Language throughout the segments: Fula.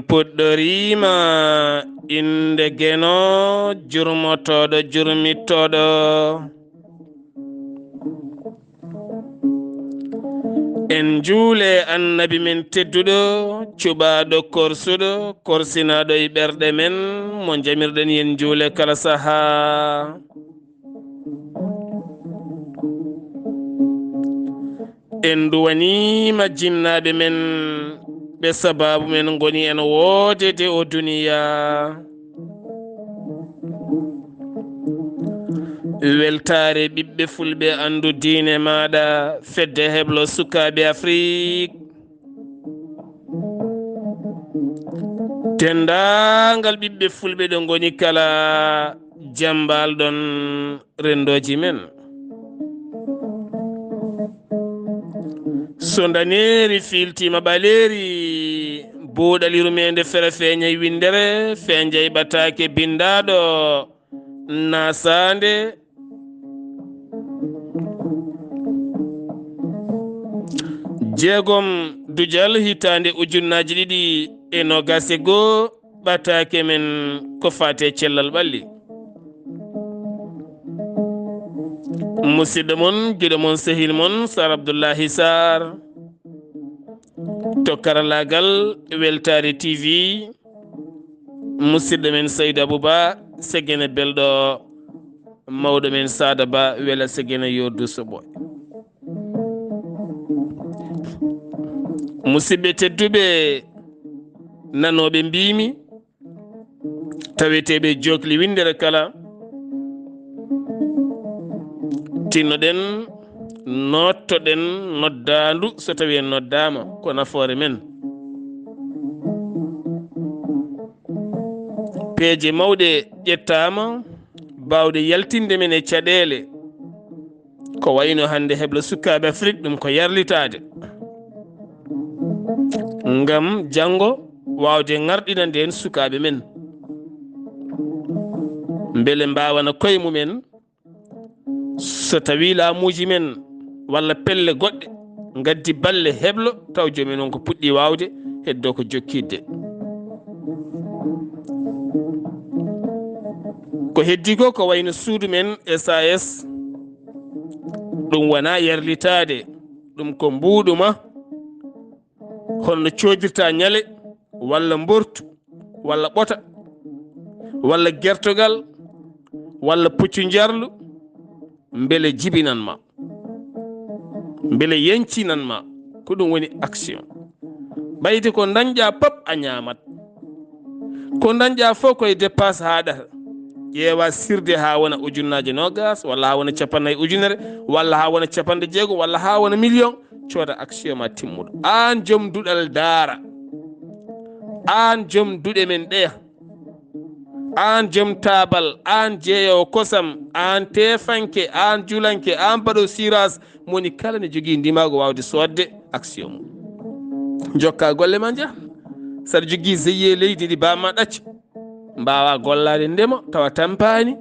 puɗɗorima inde geno jurmotoɗo jurmittoɗo en juule annabi men tedduɗo cuɓaɗo korsuɗo korsinaɗo e ɓerɗe men mo jamirɗen yen juule kala saha en duwanima jinnaɓe men ɓe sababu men goni en woodede o duniya weltare ɓiɓɓe fulɓe andu diine maɗa fedde heblo sukaɓe Afrique dendagal ɓiɓɓe fulɓe ɗo goni kala jambalɗon rendoji men so daneri filtima ɓaleri buuɗalirumede fere feñay windere feñjay ɓatake bindaɗo nasande jeegom dujal hitande ujunnaji ɗiɗi e nogase goo ɓatake men ko fate cellal ɓalli musidɗo mon giɗo mon sehil mon Sar Abdoullahi Sarr to karalagal weltare TV musidɗo men Saydou Abouba segene belɗo mawɗo men Sada Ba wela segene yoddu soɓoy musidɓe tedduɓe nanoɓe mbimi taweteɓe jokli windere kala tinnoɗen nottoɗen noddandu so tawi en noddama ko nafoore men peeje mawɗe ƴettama bawɗe yaltinde men e caɗele ko wayno hande heblo sukaɓe Afrique ɗum ko yarlitade ngam janggo wawde ngarɗina nden sukaɓe men beele mbawana koye mumen so tawi laamuji men walla pelle goɗɗe gaddi balle heblo taw jomumen on ko puɗɗi wawde heddo ko jokkidde ko heddi ko wayno suudu men SAS ɗum wona yarlitade ɗum ko mbuɗuma holno codirta ñale walla mbortu walla ɓota walla gertogal walla puccu jarlu beele jibinanma beele yencinanma ko ɗum woni action ɓayde ko dañƴa pop a ñamat ko dañƴa fof koye dépasse haɗata ƴeewa sirde ha wona ujunnaje nogas walla ha wona capannayyi ujunere walla ha wona capanɗe jeegom walla ha wona million cooda action ma timmuɗo an joom duɗal daara an joom duɗe men ɗeya an joom tabal an jeeyowo kosam an tefanke an julanke an mbaɗo siras moni kala ne jogui ndimago wawde sodde action mum jokka golle ma jaa saɗa jogui zeye leydi ndi bamma ɗacca mbawa gollade ndema tawa tampani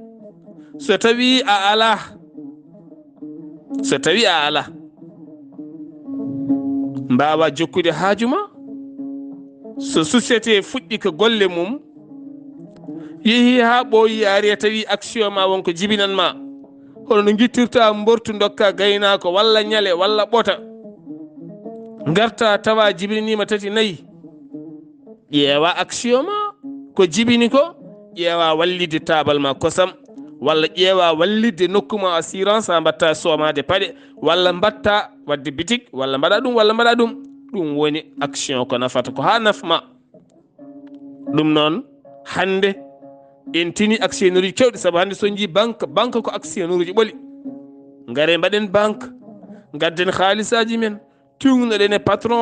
so tawi a ala mbawa jokkude haajuma so société fuɗɗi ko golle mum yeehi ha ɓooyi ari tawi action ma wonko jibinanma hono no guittirta mbortu dokka gaynako walla ñale walla ɓota garta tawa jibinanima tati nayyi ƴeewa action ma ko jibini ko ƴeewa wallide tabal ma kosam walla ƴeewa wallide nokkuma assurance ha mbatta somade paɗe walla mbatta wadde bitik walla mbaɗa ɗum walla mbaɗa ɗum ɗum woni action ko nafata ko ha nafma ɗum noon hande en tini action uji kewɗi saabu hande so jii banque ko action uji ɓoli gare mbaɗen banque gadden haalisaji men tugnoɗen e patron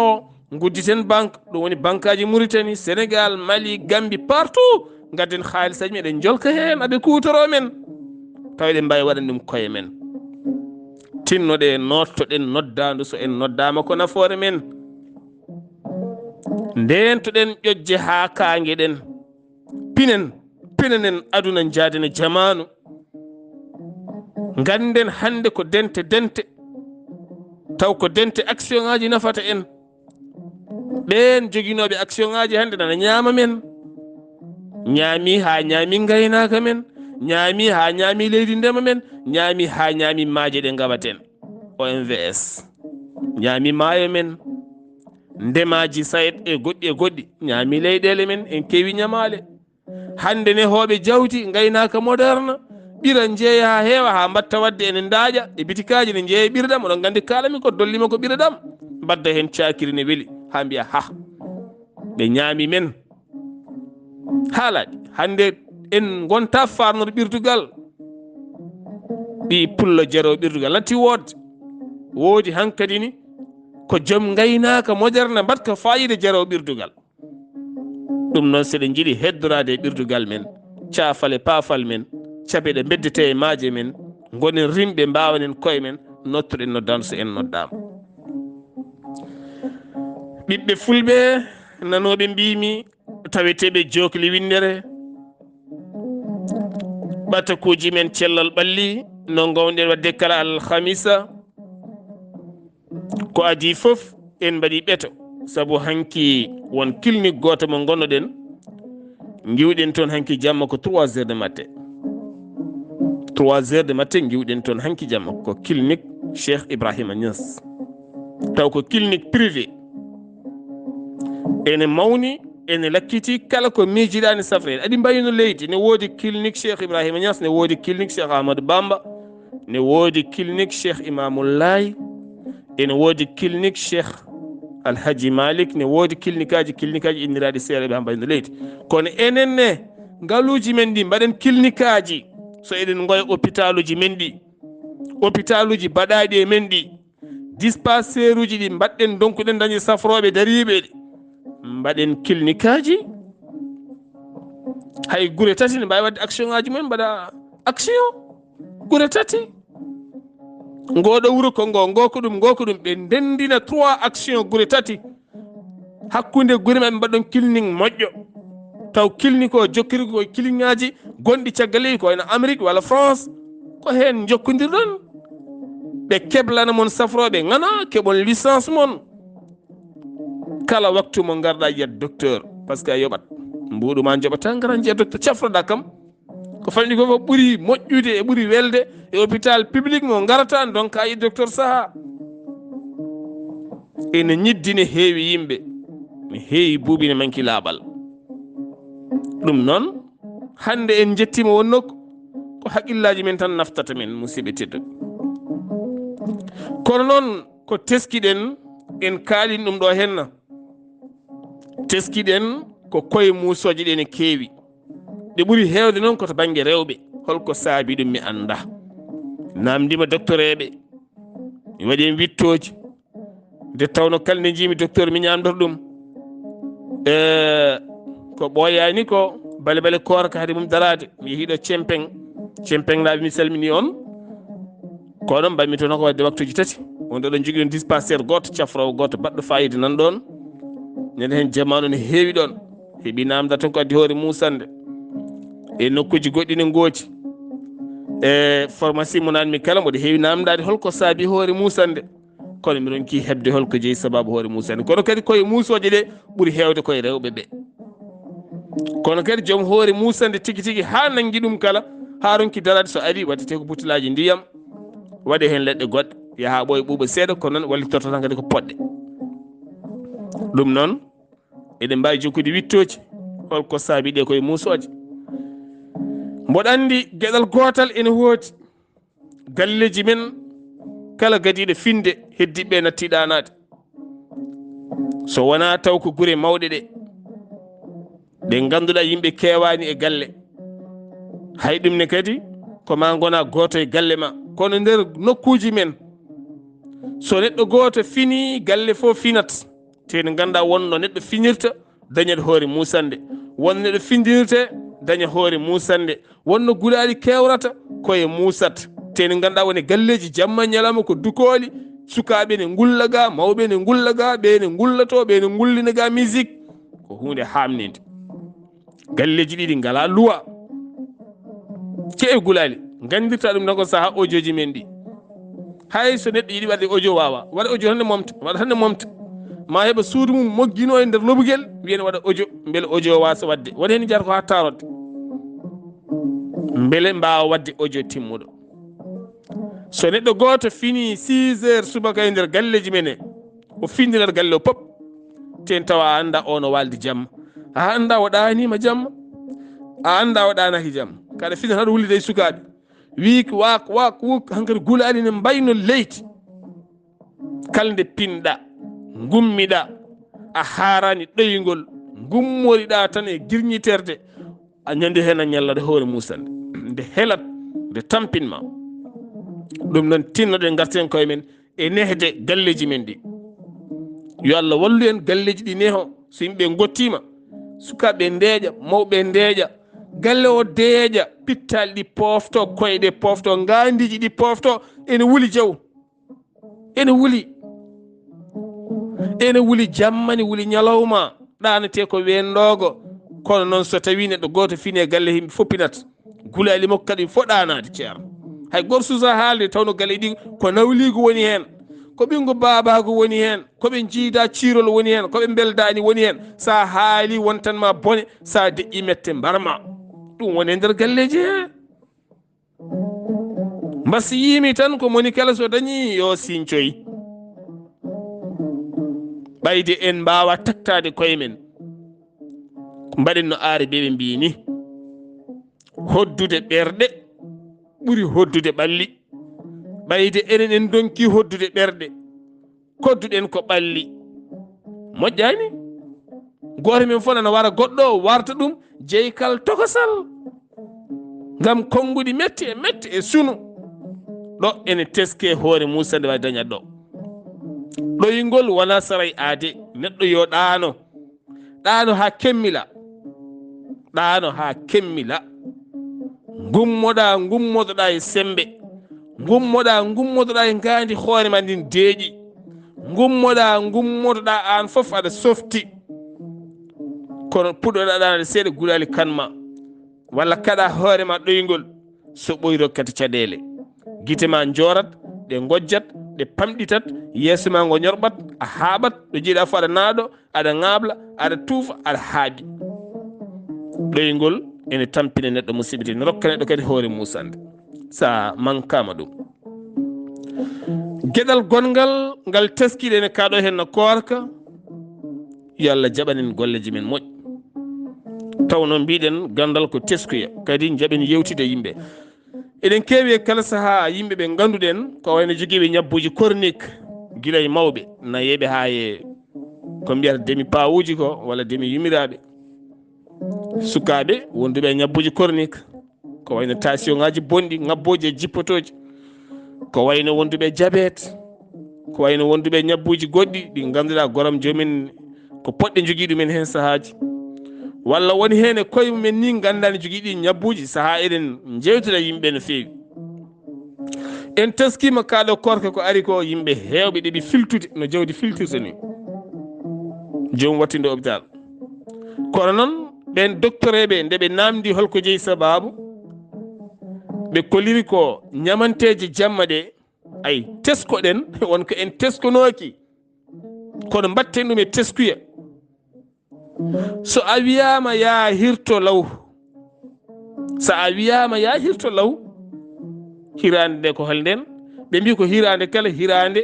o gudditen banque ɗum woni banque aji Mauritanie Sénégal Mali Gambie partout gadden haalisaji men eɗen jolka hen aɓe kutoro men taw eɗen mbawi waɗan ɗum koye men tinnoɗe nottoɗen noddandu so en noddama ko nafoore men ndentoɗen ƴoƴje ha kangueɗen pinen aduna jaadene jamanu ganden hande ko dente taw ko dente action ngaji nafata en ɓen joguinoɓe action ngaji hande nana ñaama men, ñaami ha ñaami gaynaka men, ñaami ha ñaami leydi ndema men, ñaami ha ñaami maaje ɗe gawaten. OMVS ñaami maayo men, ndemaji SAED e goɗɗi ñaami leyɗele men, en kewi ñamale. hande ne hooɓe jawti gaynaka moderne ɓira jeeya ha heewa ha mbatta wadde ene daaƴa e bitikaji ne jeeya ɓirɗam. oɗon gandi kalami ko dollima ko ɓirɗam, mbadda hen cakiri ne weeli ha mbiya ha ɓe ñaami men. haalaɗi hande en gonta farnoto ɓirdugal, ɓi pullo jaro ɓirdugal latti woodi hankadi ni ko joom gaynaka moderne mbatka fayida jaro ɓirdugal. ɗum noon seɗen jiiɗi heddorade e ɓirdugal men, caafal e paafal men, cabe ɗe beddete e maaje men, gonen rimɓe mbawanen koye men, nottuɗen noddano so en noddama. ɓiɓɓe fulɓe nanoɓe mbimi taweteɓe jokli windere, ɓatakuji men cellal ɓalli no gowɗen wadde kala alhamisa. ko adi foof en mbaɗi ɓeeto, saabu hanki won clinique goto mo gonnoɗen giwɗen toon hanki jamma ko 3 heures de matin. 3 heures de matin giwɗen toon hanki jamma ko clinique Cheikh Ibrahima Niass, taw ko clinique privé. ene mawni ene lakkiti kala ko miijiɗani safrede. aɗi mbayino leydi ne woodi clinique Cheikh Ibrahima Niass, ne woodi clinique Cheikh Ahmadou Bamba, ne woodi clinique Cheikh Imamullahi, ene woodi clinique Cheikh Alhaji Malik, ne woodi clinique aji inniraɗi seeɗa ɓe ha mbayno leydi. kono enen ne ngaluji men ɗi mbaɗen clinique aji, so eɗen goya hôpital uji men ɗi, hôpital uji baɗaɗi e men ɗi, dispensaire uji ɗi mbaɗɗen donkuɗen dañi safroɓe dariɓe ɗi, mbaɗen clinique aji. hay gure tati ne mbawi wadde action ngaji mumen mbaɗa action gure tati. ngoɗo wuro kongo ngoko ɗum ɓe ndendina 3 action gure tati hakkude gure maɓe mbaɗon clinique moƴƴo. taw clinique o jokkiri ko clinique ngaji gonɗi caggal leydi ko wayno Amérique walla France, ko hen jokkodirɗon. ɓe keblana mon safroɓe ngana keɓon licence mon kala waktu mo garɗa yiyat docteur, par ce que a yoɓat mbuɗuma joɓata gara jiya docteur. cafroɗa kam ko fanɗi ko ɓuuri moƴƴude e ɓuuri welde e hôpital public mo garata donc a yi docteur saaha. ene ñiddine heewi yimɓe, ne heewi buubi ne manki laaɓal. ɗum noon hande en jettima won nokku ko haqqillaji men tan naftata men, musidɓe tedduɓe. kono noon ko teskiɗen en kaalin ɗum ɗo henna, teskiɗen ko koye musoje ɗe ne keewi. ɗe ɓuuri heewde noon koto banggue rewɓe. holko saabi ɗum mi anda. namdima docteur eɓe, mi waɗi en wittoji nde tawno kala nde jiimi docteur mi ñamdoto ɗum ko ɓooyani ko bale korka haade mum darade. mi yeehiɗo cempeng laaɓe, mi salmini on. kono mbammi toon ko wadde waktuji tati wonɗo ɗon jogui ɗon dispensaire goto cafrowo goto baɗɗo fayida nan ɗon. ñande hen jamanu ne heewi ɗon, heeɓi namda tan ko addi hoore musande e nokkuji goɗɗi ne gooci e pharmacie mo nanmi kala mboɗo heewi namdade holko saabi hoore musande. kono mi ronki hebde holko jeeyi sababu hoore musande. kono kadi koye musoje ɗe ɓuuri hewde koye rewɓe ɓe. kono kadi joom hoore musande tigui tigui ha nangui ɗum kala ha ronki darade, so ari waddete ko butilaji ndiyam, waɗe hen leɗɗe goɗɗe, yaha ɓooya ɓuuɓa seeɗa, kono noon wallittorto tan kadi ko poɗɗe. ɗum noon eɗen mbawi jokkude wittoji holko saabi ɗe koye musoje. mboɗo andi gueɗal gotal ene woodi galleji men kala gadiɗo finde heddiɓe natti ɗanade. so wona taw ko guure mawɗe ɗe ganduɗa yimɓe kewani e galle, hay ɗum ne kadi ko ma gona goto e galle ma. kono nder nokkuji men so neɗɗo goto fini galle fof finat. te ne ganduɗa wonno neɗɗo finirta dañat hoore musande, won neɗɗo findirte daña hoore musande, wonno gulaɗi kewrata koye musat. te ne ganduɗa woni galleji jamma ñalama ko dukoli, sukaɓe ne gullaga, mawɓe ne gullaga, ɓe ne gullato, ɓe ne gullinaga musique, ko hunde hamnide. galleji ɗiɗi ngala luwa, ceewi gulali gandirta ɗum tan ko saaha audioji men ɗi. hay so neɗɗo yiiɗi wadde audio wawa waɗa audio tan ne momta, waɗa tan ne momta. ma heɓa suudu mum moggino e nder lobugel wiyen waɗa audio beele audio wasa wadde waɗi hen jarata ko ha tarodde beele mbawa wadde audio timmuɗo. So neɗɗo goto fini 6 heures subaka e nder galleji men e o findirat galle o pop ten tawa a anda ono waldi jamma, a anda o ɗanima jamma, a anda o ɗanaki jamma. Kaɗa fina haɗa wullide e sukaɓe wiiki wak wuk hankkadi gulali ne mbayno leydi. Kala nde pinɗa gummiɗa a harani ɗoyngol gummoriɗa tan e girñiterde a ñandi hen a ñallade hoore musande nde helat nde tampinma. ɗum noon tinnoɗen garten koye men e nehde galleji men ɗi. Yo Allah wallu en galleji ɗi neho so yimɓe gottima sukaɓe ndeeƴa mawɓe ndeeƴa galle o deeƴa pittali ɗi pofto koyɗe pofto ngandiji ɗi pofto ene wuli jaw ene wuli jammani wuli ñalawma ɗanete ko wendogo. Kono noon so tawi neɗɗo goto fini e galle yimɓe foppinat gulali makko kadi fo ɗanade ceerno hay goto susa haalde tawno galle ɗi ko nawligo woni hen, ko ɓingu babago woni hen, koɓe jiida cirol woni hen, koɓe beldani woni hen. Sa haali wontanma bone, sa deƴƴi mette mbarma. ɗum woni e nder galleji he. mbasi yimi tan ko moni kala so dañi yo sincoyi. ɓayde en mbawa taktade koye men mbaɗen no aare ɓeɓe mbini hoddude ɓerɗe ɓuuri hoddude ɓalli. ɓayde enen en donki hoddude ɓerɗe kodduɗen ko ɓalli moƴƴani. goto men fof nana wara goɗɗo warta ɗum jeykal tokosal ngam konguɗi metti e sunu. ɗo ene teske hoore Moussa nde wawi dañat ɗo. ɗoyngol wona saray aade. neɗɗo yo ɗano ha kemmila gummoɗa e sembe, gummoɗa e ngandi hoore ma ndin deeƴi, gummoɗa an foof aɗa softi. kono puɗɗoɗa ɗanade seeɗa gulali kanma walla kaɗa hoorema ɗoyngol so ɓoyi rokkata caɗele. guite ma jorat ɗe gojjat ɗe pamɗitat yeeso ma ngo ñorɓat a haaɓat ɗo jiiɗa fo aɗa naaɗo aɗa ŋaabla aɗa tuufa aɗa haaɓi. ɗoyngol ene tampina neɗɗo musiɓete ne rokka neɗɗo kadi hoore musande sa mankama ɗum. gueɗal gongal ngal teskiɗe ene kaɗo hen no korka. yo Allah jaɓanen golleji men moƴƴi. tawno mbiɗen gandal ko teskuya kadi jaɓen yewtide yimɓe. eɗen keewi e kala saaha yimɓe ɓe ganduɗen ko wayno joguiɓe ñabbuji cornique guila e mawɓe nayeɓe ha e ko mbiyata demi pawuji ko walla demi yumiraɓe sukaɓe wonduɓe e ñabbuji cornique ko wayno tension ngaji bonɗi ngabboji e jippotoji, ko wayno wonduɓe diabète, ko wayno wonduɓe ñabbuji goɗɗi ɗi ganduɗa goram jomumen ko poɗɗe jogui ɗumen hen saahaji, walla woni hen e koye mumen ni gandani jogui ɗi ñabbuji saaha eɗen jewtida yimɓe no fewi. en teskima kaɗo korka ko ari ko yimɓe hewɓe ɗeɓi filtude no jawdi filtirta ni jomum wattinde hôpital. kono noon ɓen doctoreɓe ndeɓe namdi holko jeeyi sababu ɓe koliri ko ñamanteje jamma ɗe ay teskoɗen wonko en teskonoki kono mbatten ɗum e teskuya. so a wiyama ya hirto law hirande nde ko holnden ɓe mbi ko hirande kala hirande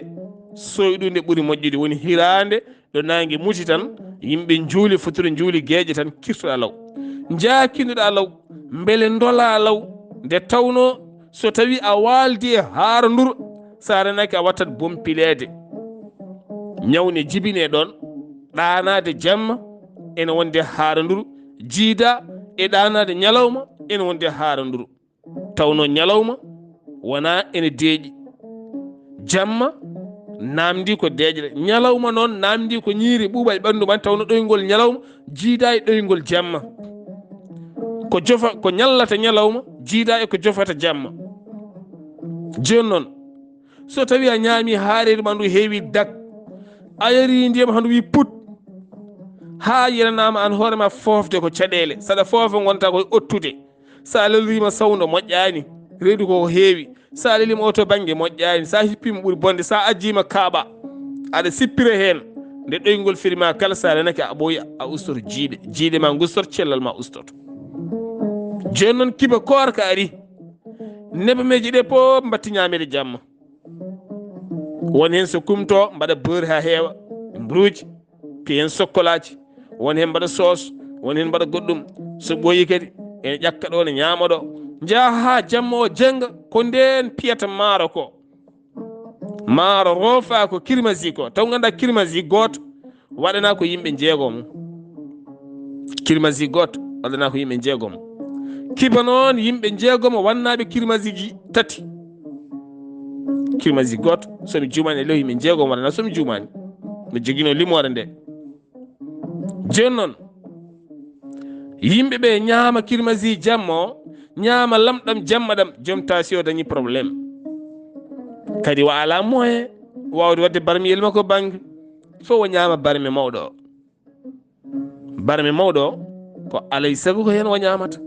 soyɗude ɓuuri moƴƴude woni hirande ɗo nangue muti tan yimɓe juuli fotiri juuli gueƴe tan kirtoɗa law jakinoɗa law beele dola law nde tawno so tawi a waldi e haaranduru sa renaki a wattat bompilede ñawne jibine ɗon ɗanade jamma ene wonde haaranduru jiida e ɗanade ñalawma ene wonde haaranduru tawno ñalawma wona ene deeƴi jamma namdi ko deeƴre ñalawma noon namdi ko ñiiri ɓuuɓa e ɓandu man tawno ɗoygol ñalawma jiida e ɗoygol jamma ko ñallata ñalawma jiida e ko jofata jamma. joni noon so tawi a ñaami haaredu ma ndu heewi dak a yari ndiyam handu wi put ha yiranama an hoorema fofde ko caɗele saɗa foofa gonta koye ottude sa lalrima sawdo moƴƴani reedu ko heewi sa lelima oto banggue moƴƴani sa hippima ɓuuri bonde sa ajjima kaaɓa aɗa sippira hen nde ɗoygol firima kala sa renake a ɓooyi a ustoto jiiɗe ma gustor cellal ma ustoto. joni noon kiba korka ari nebameji ɗe fof mbatti ñamede jamma, won hen so kumto mbaɗa beurre ha heewa mbruji pi hen sokkolaji, won hen mbaɗa sauce, won hen mbaɗa goɗɗum, so ɓooyi kadi ene ƴakka ɗo ne ñama ɗo, jaa ha jamma o jenga ko nden piyata maaro ko, maaro roofa ko kirmasi ko, taw ganda kirmasi goto waɗana ko yimɓe jeegom, kirmasi goto waɗana ko yimɓe jeegom, kiba noon yimɓe jeegom wannaɓe kirmasiji tati, kirmasi goto somi jumani e lew yimɓe jeegom waɗana, somi jumani mi joguino limore nde. joni noon yimɓeɓe ñaama kirmasi jamma o, ñaama lamɗam jamma ɗam, joom tasio dañi probléme, kadi wa ala moyen wawde wadde barmiyel makko banggue, fo o ñaama barme mawɗo o. barme mawɗo o ko alay saago ko hen o ñamata.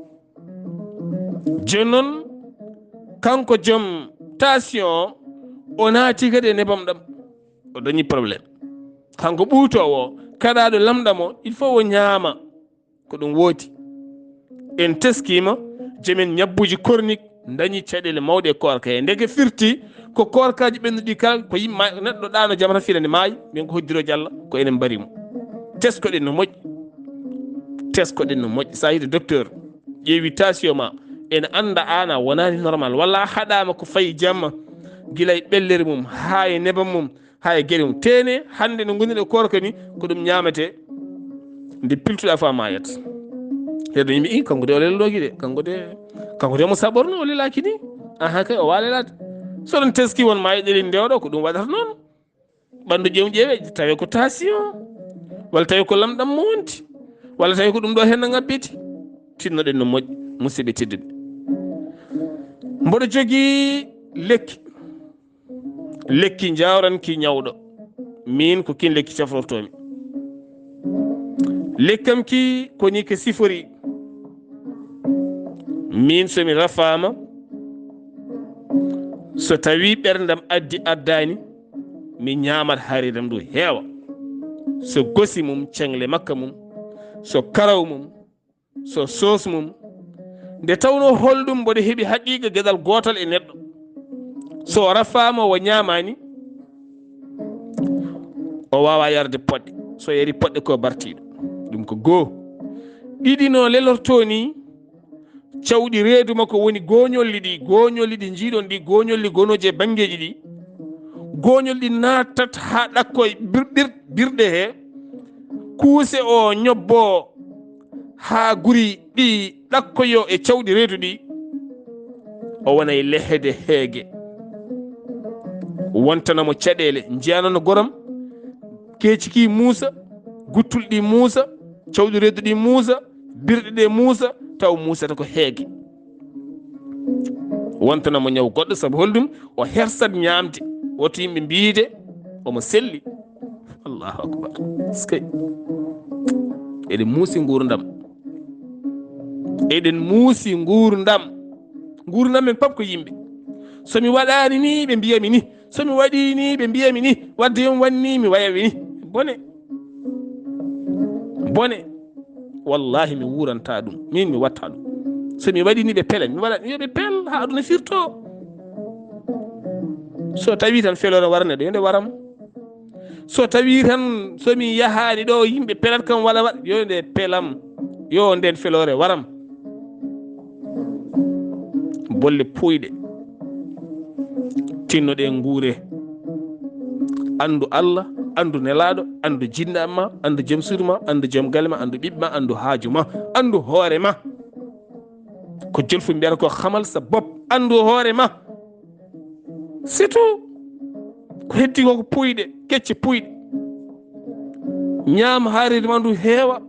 joni noon kanko joom tension o naati kadi e nebam ɗam, o dañi probléme. kanko ɓuutowo o kaɗaɗo lamɗam o il faut o ñaama ko ɗum woodi. en teskima jomen ñabbuji chronique dañi caɗele mawɗe e korka he, ndege firti ko korkaji ɓennuɗi kala ko yimma neɗɗo ɗano jama tan firani maayi, min ko hoddiro Diallah ko enen mbarimo. teskoɗen no moƴƴi, teskoɗen no moƴƴi. sa yiide docteur ƴeewi tension ma ene anda ana wonani normal, walla a haɗama ko fayi jamma guila e ɓellere mum ha e nebam mum ha e gueɗe mum, tene hande no gonɗen e korka ni ko ɗum ñamete, nde piltuɗa fa mayat. heɗo yimɓe i kanko de o lelloki de, kanko de mo saɓorno o lelaki ni, aha kay o wawa lelade. soɗon teski won ma e ɗelin ndewɗo ko ɗum waɗata noon, ɓandu ƴeew ƴeewe tawi ko tension, walla tawi ko lamɗam mo wonti, walla tawi ko ɗum ɗo henno ngabbiti. tinnoɗen no moƴƴi musidɓe tedduɓe. mboɗo jogui lekki jawranki ñawɗo, min ko kin lekki cafrortomi. lekkam ki koni ko sifori, min somi rafama so tawi ɓerdam addi addani mi ñamat haaridam ndu heewa, so gosi mum, cengle makka mum, so karaw mum, so sauce mum, nde tawno holɗum mboɗo heeɓi haqiqa gueɗal gotal e neɗɗo, so rafama o ñamani o wawa yarde poɗɗe, so yari poɗɗe ko bartiɗo. ɗum ko goo. ɗiɗi no lelorto ni cawɗi reedu makko woni goñolli ɗi jiiɗon ɗi goñolli gonoji e banggueji ɗi, goñol ɗi nattat ha ɗakkoye birɗe he, kuuse o ñobbo ha guri ɗi ɗakkoyo e cawɗi reedu ɗi, o wona e lehede heege, wontanamo caɗele jiyanono goram, keeciki muusa, guttulɗi muusa, cawɗi reedu ɗi muusa, birɗe ɗe muusa, taw muusata ko heege. wontanamo ñaw goɗɗo saabu hollum o hersat ñamde, woto yimɓe mbiide omo selli. allahu akbar. skay eɗen muusi gurdam, eɗen muusi gurdam men pap ko yimɓe. somi waɗani ni ɓe mbiyami ni, somi waɗi ni ɓe mbiyami ni, wadde yon wanni mi wayaɓe ni. bone wallahi mi wuranta ɗum, min mi watta ɗum. somi waɗi ni ɓe pelen, mi waɗa yoɓe pel ha aduna firto. so tawi tan felore warane ɗo yonde waram, so tawi tan somi yahani ɗo yimɓe pelat kam wala waɗ yonde pelam, yo nden felore waram. bolle puyɗe tinnoɗe guure, andu Allah, andu nelaɗo, andu jinnaɓe ma, andu joom suudu ma, andu joom galle ma, andu ɓiɓɓe ma, andu haaju ma, andu hoore ma. ko jolfu mbiyata ko hamal sa bopp, andu hoore ma, c'est tout. ko heddi ko ko puyɗe kecce puyɗe. ñaama haaride ma ndu heewa,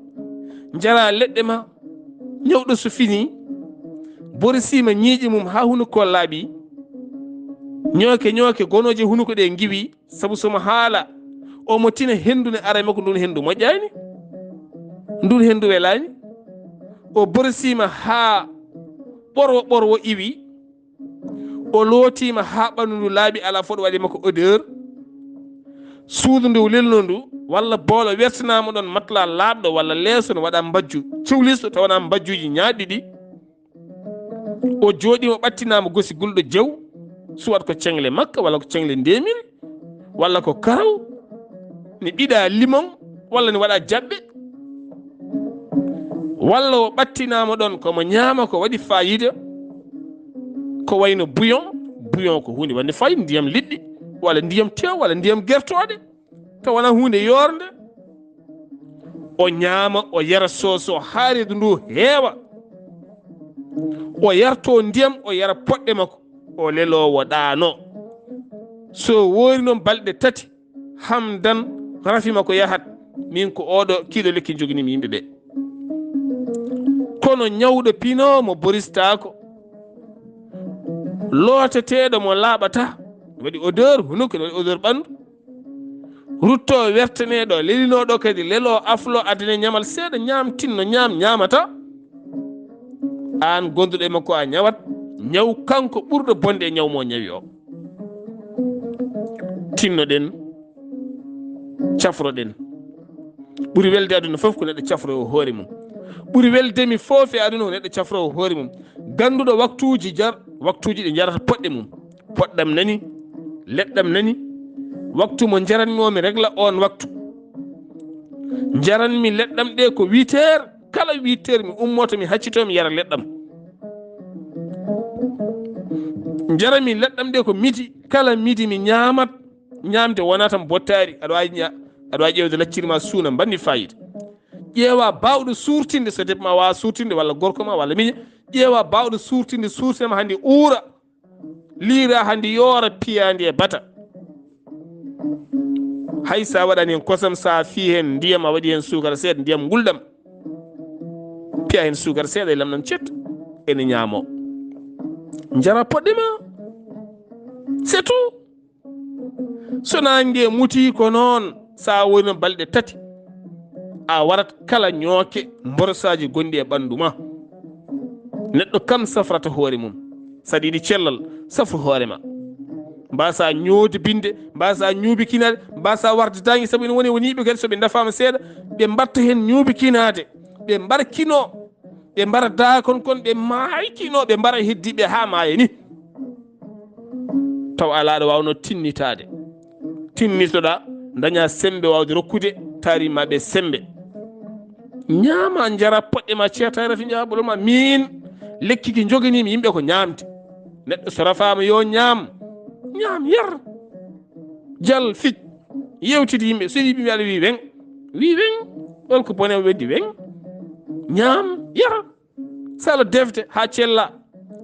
jara leɗɗe ma, ñawɗo so fini borisima ñiiƴe mum ha hunuko laaɓi, ñooke gonoje hunuko ɗe giwi, saabu somo haala omo tina hendune ara makko ndun hendu moƴƴani, ndun hendu welani. o borisima ha ɓorwo iwi, o lootima ha ɓandu ndu laaɓi ala foɗo waɗi makko odeur, suudu ndu lelno ndu walla boolo wertinama ɗon matla laaɓɗo walla leeso no waɗa mbajju ciwliso tawana mbajjuji ñaaɗiɗi o jooɗima ɓattinama gosi gulɗo jew suwat ko cengle makka walla ko cengle ndemiri walla ko karaw ne ɓiɗa limon walla ne waɗa jaɓɓe walla o ɓattinama ɗon komo ñaama ko waɗi fayida ko wayno bouillon ko hunde wande fayi ndiyam liɗɗi walla ndiyam tew walla ndiyam gertoɗe taw wona hunde yorde o ñaama o yara soso haaredu ndu heewa o yarto ndiyam o yara poɗɗe makko o lelowo ɗaano so woori noon balɗe 3 hamdan rafima ko yahat min ko oɗo kiiɗo lekki joginimi yimɓe ɓe kono ñawɗo pino mo boristako looteteɗo mo laaɓata waɗi odeur hunuko ne waɗi odeur ɓandu rutto wertaneɗo lelinoɗo kadi lelo aflo adane ñamal seeɗa ñaam tinno ñamata an gonduɗo e makko a ñawat ñaw kanko ɓurɗo bonde e ñaw mo ñawi o tinnoɗen cafroɗen ɓuri welde aduna fof ko neɗɗo cafro o hoore mum ɓuri weldemi fof e aduna ko neɗɗo cafro o hoore mum ganduɗo waktuji ɗi jarata poɗɗe mum poɗɗam nani leɗɗam nani waktu mo jaranmi régla on waktu jaranmi leɗɗam ɗe ko 8 heures kala 8 heures mi ummoto mi haccito mi yara leɗɗam jarami leɗɗam ɗe ko midi kala midi mi ñaamat ñaamde wona tan bottari aɗa wawi ƴewde lacciri ma suuna banni fayida ƴeewa bawɗo suurtinde so debbo ma wawa suurtinde walla gorko ma walla miña ƴeewa bawɗo suurtinema hande uura liira hande yoora piyandi e bata hay sa waɗani hen kosam sa fi hen ndiyam a waɗi hen sukara seeɗa ndiyam guldam piya hen sukara seeɗa e lamɗam cet ene ñaamo jara poɗɗe ma c'est tout so nangue e muti ko noon sa woni noon balɗe 3 a warat kala ñooke mborosaji gonɗi e ɓandu ma neɗɗo kam safrata hoore mum saɗa yiɗi cellal safru hoore ma mbasa ñoodi binde mbasa ñuubikinade mbasa wardadangi saabu ene woni woniɓe kadi soɓe dafama seeɗa ɓe mbatta hen ñuubikinade ɓe mbarkino ɓe mbara dakon kon ɓe maykino ɓe mbara heddiɓe ha maaya ni taw alaɗo wawno tinnitoɗa daña sembe wawde rokkude taarimaɓe sembe ñaama jara poɗɗe ma ceeta rafi jaɓolo ma min lekki ki joganimi yimɓe ko ñamde neɗɗo so rafama yo ñaam yar jal fic yewtide yimɓe so yiɓe aɗa wi weŋ holko bone weddi weŋ ñaam yar salo defde ha cella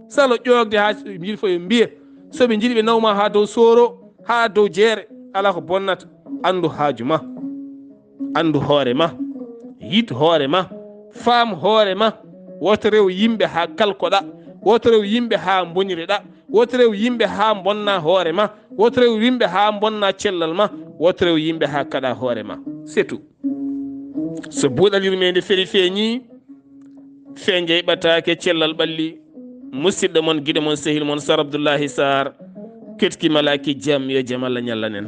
salo ƴogde ha jiɗi fo mbiya soɓe jiɗi ɓe nawma ha dow soro ha dow jeere ala ko bonnata andu haaju ma andu hoore ma yid hoore ma faam hoore ma woto rew yimɓe ha kalkoɗa woto rew yimɓe ha boniriɗa woto rew yimɓe ha bonna hoore ma woto rew yimɓe ha bonna cellal ma woto rew yimɓe ha kaɗa hoore ma c'est tout so buuɗalirmede feri feeñi fe jeyɓatake cellal ɓalli musidɗo moon guiɗo moon sehil moon Sar Abdoullahi Sarr ketki malaki jaam yo jaam Allah ñallanen